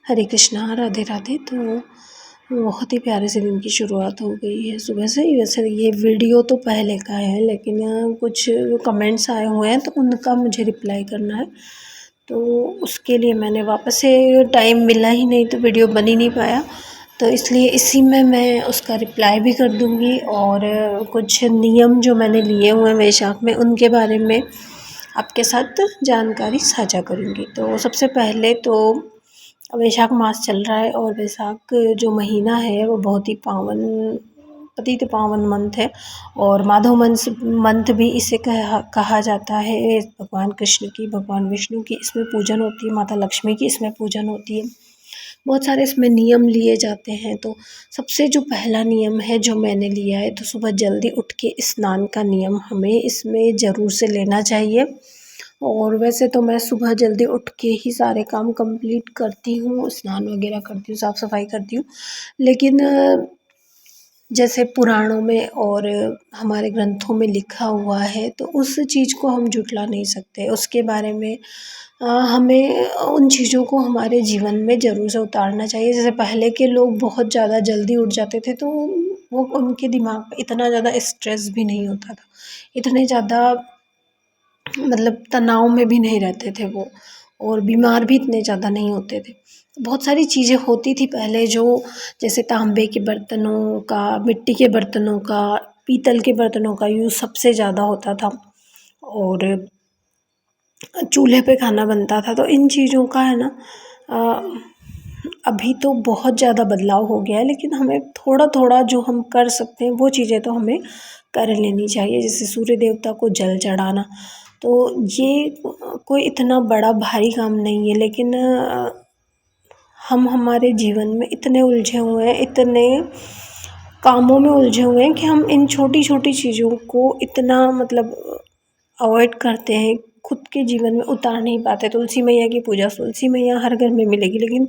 हरे कृष्णा, राधे राधे। तो बहुत ही प्यारे से दिन की शुरुआत हो गई है सुबह से ही। वैसे ये वीडियो तो पहले का है, लेकिन कुछ कमेंट्स आए हुए हैं तो उनका मुझे रिप्लाई करना है, तो उसके लिए मैंने वापस से टाइम मिला ही नहीं तो वीडियो बन ही नहीं पाया, तो इसलिए इसी में मैं उसका रिप्लाई भी कर दूँगी। और कुछ नियम जो मैंने लिए हुए हैं वैशाख में, उनके बारे में आपके साथ जानकारी साझा करूँगी। तो सबसे पहले तो वैशाख मास चल रहा है, और वैशाख जो महीना है वो बहुत ही पावन, पतित पावन मंथ है, और माधव मंथ भी इसे कहा जाता है। भगवान कृष्ण की, भगवान विष्णु की इसमें पूजन होती है, माता लक्ष्मी की इसमें पूजन होती है। बहुत सारे इसमें नियम लिए जाते हैं। तो सबसे जो पहला नियम है जो मैंने लिया है, तो सुबह जल्दी उठ के स्नान का नियम हमें इसमें ज़रूर से लेना चाहिए। और वैसे तो मैं सुबह जल्दी उठ के ही सारे काम कंप्लीट करती हूँ, स्नान वगैरह करती हूँ, साफ़ सफाई करती हूँ, लेकिन जैसे पुराणों में और हमारे ग्रंथों में लिखा हुआ है तो उस चीज़ को हम झुठला नहीं सकते। उसके बारे में हमें उन चीज़ों को हमारे जीवन में ज़रूर से उतारना चाहिए। जैसे पहले के लोग बहुत ज़्यादा जल्दी उठ जाते थे, तो वो उनके दिमाग पे इतना ज़्यादा स्ट्रेस भी नहीं होता था, इतने ज़्यादा मतलब तनाव में भी नहीं रहते थे वो, और बीमार भी इतने ज़्यादा नहीं होते थे। बहुत सारी चीज़ें होती थी पहले, जो जैसे तांबे के बर्तनों का, मिट्टी के बर्तनों का, पीतल के बर्तनों का यूज़ सबसे ज़्यादा होता था, और चूल्हे पे खाना बनता था। तो इन चीज़ों का है ना, अभी तो बहुत ज़्यादा बदलाव हो गया है, लेकिन हमें थोड़ा थोड़ा जो हम कर सकते हैं वो चीज़ें तो हमें कर लेनी चाहिए। जैसे सूर्य देवता को जल चढ़ाना, तो ये कोई इतना बड़ा भारी काम नहीं है, लेकिन हम हमारे जीवन में इतने उलझे हुए हैं, इतने कामों में उलझे हुए हैं कि हम इन छोटी छोटी चीज़ों को इतना मतलब अवॉइड करते हैं, खुद के जीवन में उतार नहीं पाते। तुलसी मैया की पूजा, तुलसी मैया हर घर में मिलेगी, लेकिन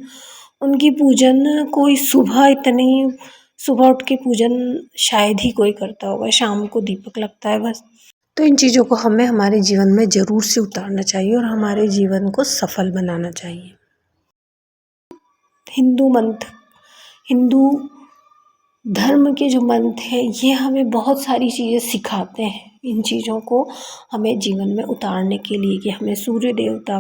उनकी पूजन कोई सुबह उठ के पूजन शायद ही कोई करता होगा, शाम को दीपक लगता है बस। तो इन चीज़ों को हमें हमारे जीवन में ज़रूर से उतारना चाहिए और हमारे जीवन को सफल बनाना चाहिए। हिंदू धर्म के जो मंत्र हैं ये हमें बहुत सारी चीज़ें सिखाते हैं, इन चीज़ों को हमें जीवन में उतारने के लिए, कि हमें सूर्य देवता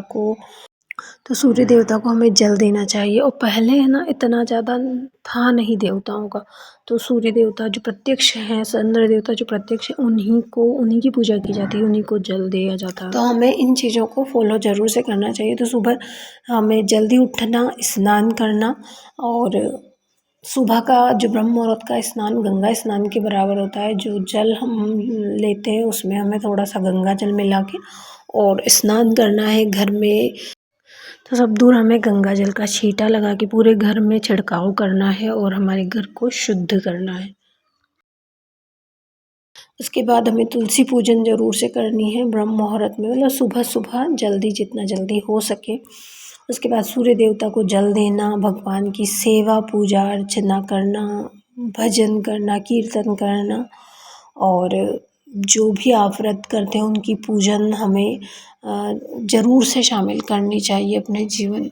को हमें जल देना चाहिए। और पहले है ना इतना ज़्यादा था नहीं देवताओं का, तो सूर्य देवता जो प्रत्यक्ष हैं, चंद्र देवता जो प्रत्यक्ष हैं, उन्हीं की पूजा की जाती है, उन्हीं को जल दिया जाता है। तो हमें इन चीज़ों को फॉलो ज़रूर से करना चाहिए। तो सुबह हमें जल्दी उठना, स्नान करना, और सुबह का जो ब्रह्म मुहूर्त का स्नान गंगा स्नान के बराबर होता है। जो जल हम लेते हैं उसमें हमें थोड़ा सा गंगा जल मिला के और स्नान करना है घर में। तो सब दूर हमें गंगा जल का छींटा लगा के पूरे घर में छिड़काव करना है और हमारे घर को शुद्ध करना है। उसके बाद हमें तुलसी पूजन ज़रूर से करनी है ब्रह्म मुहूर्त में, मतलब सुबह सुबह जल्दी, जितना जल्दी हो सके। उसके बाद सूर्य देवता को जल देना, भगवान की सेवा पूजा अर्चना करना, भजन करना, कीर्तन करना, और जो भी आप व्रत करते हैं उनकी पूजन हमें ज़रूर से शामिल करनी चाहिए अपने जीवन।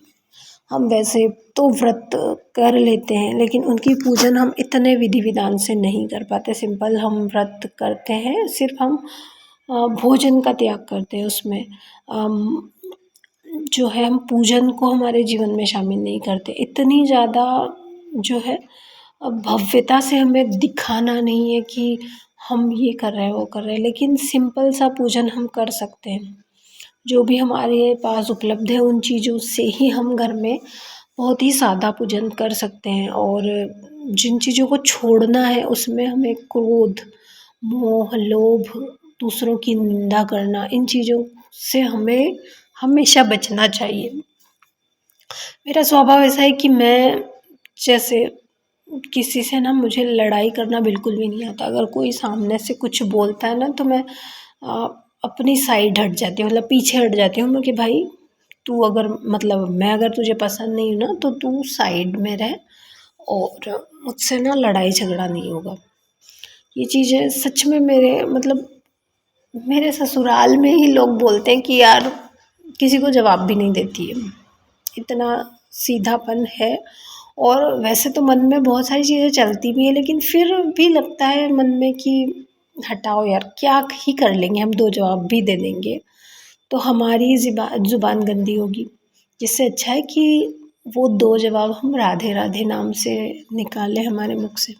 हम वैसे तो व्रत कर लेते हैं, लेकिन उनकी पूजन हम इतने विधि विधान से नहीं कर पाते। सिंपल हम व्रत करते हैं, सिर्फ हम भोजन का त्याग करते हैं उसमें, जो है हम पूजन को हमारे जीवन में शामिल नहीं करते। इतनी ज़्यादा जो है भव्यता से हमें दिखाना नहीं है कि हम ये कर रहे हैं वो कर रहे हैं, लेकिन सिंपल सा पूजन हम कर सकते हैं। जो भी हमारे पास उपलब्ध है उन चीज़ों से ही हम घर में बहुत ही सादा पूजन कर सकते हैं। और जिन चीज़ों को छोड़ना है उसमें हमें क्रोध, मोह, लोभ, दूसरों की निंदा करना, इन चीज़ों से हमें हमेशा बचना चाहिए। मेरा स्वभाव ऐसा है कि मैं जैसे किसी से ना, मुझे लड़ाई करना बिल्कुल भी नहीं आता। अगर कोई सामने से कुछ बोलता है ना तो मैं अपनी साइड हट जाती हूँ, मतलब पीछे हट जाती हूँ मैं, कि भाई तू अगर मतलब मैं अगर तुझे पसंद नहीं हूँ ना तो तू साइड में रह, और मुझसे ना लड़ाई झगड़ा नहीं होगा। ये चीज़ें सच में मेरे मतलब मेरे ससुराल में ही लोग बोलते हैं कि यार किसी को जवाब भी नहीं देती है, इतना सीधापन है। और वैसे तो मन में बहुत सारी चीज़ें चलती भी हैं, लेकिन फिर भी लगता है मन में कि हटाओ यार, क्या ही कर लेंगे, हम 2 जवाब भी दे देंगे तो हमारी ज़ुबान गंदी होगी। जिससे अच्छा है कि वो 2 जवाब हम राधे राधे नाम से निकालें हमारे मुख से।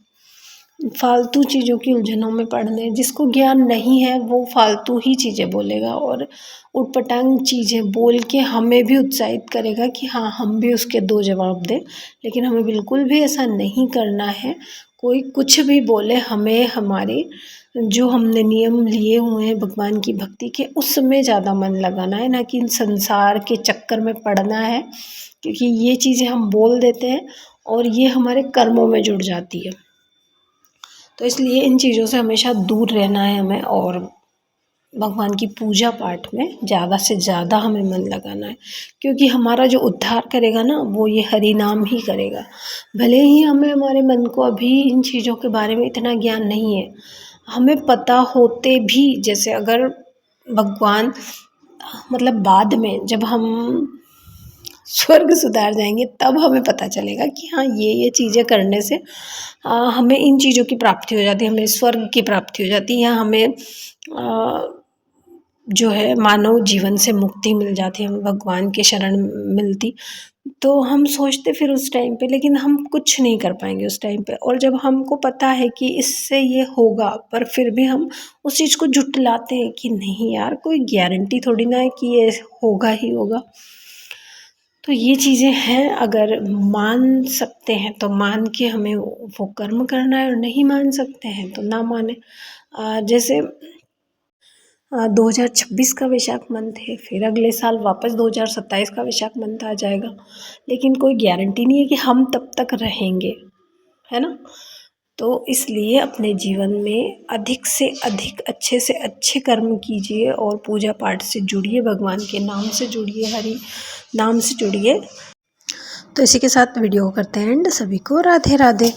फालतू चीज़ों की उलझनों में पड़ने, जिसको ज्ञान नहीं है वो फालतू ही चीज़ें बोलेगा और उटपटांग चीज़ें बोल के हमें भी उत्साहित करेगा कि हाँ, हम भी उसके 2 जवाब दें। लेकिन हमें बिल्कुल भी ऐसा नहीं करना है। कोई कुछ भी बोले, हमें हमारे जो हमने नियम लिए हुए हैं भगवान की भक्ति के, उसमें ज़्यादा मन लगाना है, ना कि इन संसार के चक्कर में पड़ना है। क्योंकि ये चीज़ें हम बोल देते हैं और ये हमारे कर्मों में जुड़ जाती है। तो इसलिए इन चीज़ों से हमेशा दूर रहना है हमें, और भगवान की पूजा पाठ में ज़्यादा से ज़्यादा हमें मन लगाना है। क्योंकि हमारा जो उद्धार करेगा ना, वो ये हरि नाम ही करेगा। भले ही हमें हमारे मन को अभी इन चीज़ों के बारे में इतना ज्ञान नहीं है, हमें पता होते भी, जैसे अगर भगवान मतलब बाद में जब हम स्वर्ग सुधार जाएंगे तब हमें पता चलेगा कि हाँ, ये चीज़ें करने से हमें इन चीज़ों की प्राप्ति हो जाती है, हमें स्वर्ग की प्राप्ति हो जाती है, या हमें जो है मानव जीवन से मुक्ति मिल जाती है, हमें भगवान के शरण मिलती। तो हम सोचते फिर उस टाइम पे, लेकिन हम कुछ नहीं कर पाएंगे उस टाइम पे। और जब हमको पता है कि इससे ये होगा, पर फिर भी हम उस चीज़ को झुठलाते हैं कि नहीं यार, कोई गारंटी थोड़ी ना है कि ये होगा ही होगा। तो ये चीज़ें हैं, अगर मान सकते हैं तो मान के हमें वो कर्म करना है, और नहीं मान सकते हैं तो ना माने। जैसे 2026 का वैशाख मंथ है, फिर अगले साल वापस 2027 का वैशाख मंथ आ जाएगा, लेकिन कोई गारंटी नहीं है कि हम तब तक रहेंगे, है ना। तो इसलिए अपने जीवन में अधिक से अधिक अच्छे से अच्छे कर्म कीजिए और पूजा पाठ से जुड़िए, भगवान के नाम से जुड़िए, हरि नाम से जुड़िए। तो इसी के साथ वीडियो को करते हैं एंड। सभी को राधे राधे।